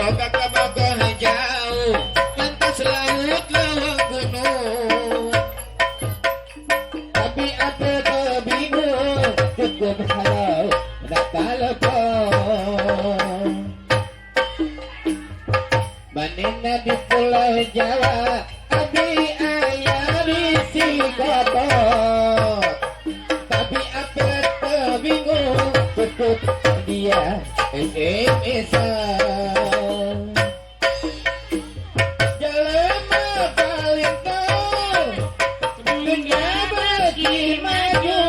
boga kabogoh jauh lantas laut lawang gunung tapi apa bingung cukup halau nak telepon manena di Pulau Jawa abi ayah di Sikoto tapi apa bingung tutup dia SMS-an jelema paling tahu dunia bagi maju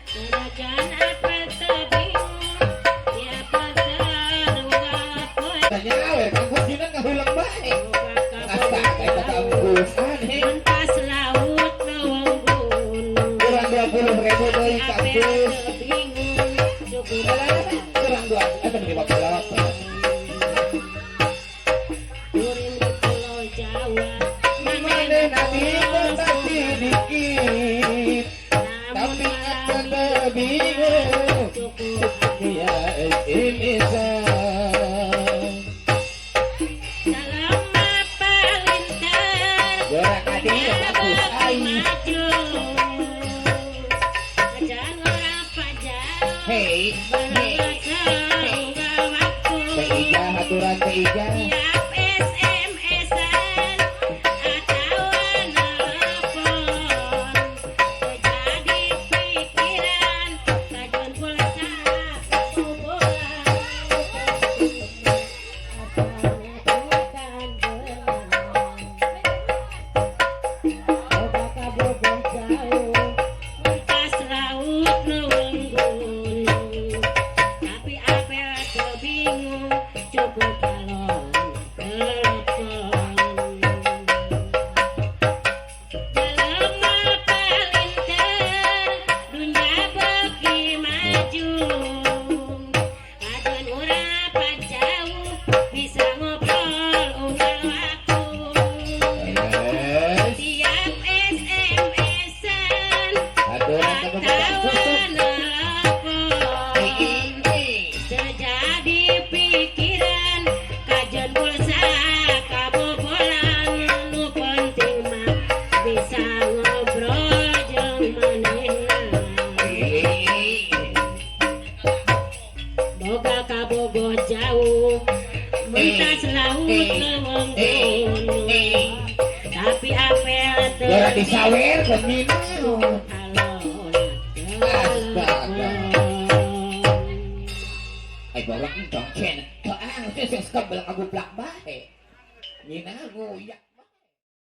Kerajaan apa terbingung siapa terungkap tanya awer kan kucingnya ngahulang baik astaga kata anggusan Mentas laut lawang gunung kurang 20.000 dari kampus bingung cukup kurang 50 Turin di Pulau Jawa mana nabi bertati dikit tapi akan bingung cukup ya ini dalam mapa lintar gerak hati bagus ai maju kerjaan orang pajak hey Keija haturan Keija tiap SMS-an atau nelpon terjadi pikiran kajian pulsa hubungan Mentas laut lawang gunung tapi apa bingung cukup kalau telepon dalam mata lintar dunia bagi maju aduan urapa jauh bisa ngobrol unggal waktu tiap SMS-an haturan atau kebetulan nelpon terjadi pikiran kajian pulsa kabobolan nu penting mah bisa ngobrol jeung manehna boga kabogoh jauh mentas laut lawang gunung tapi apel gerak disawer keminum ay barang dong ken to ang ses kabel aku plak bae ngina go ya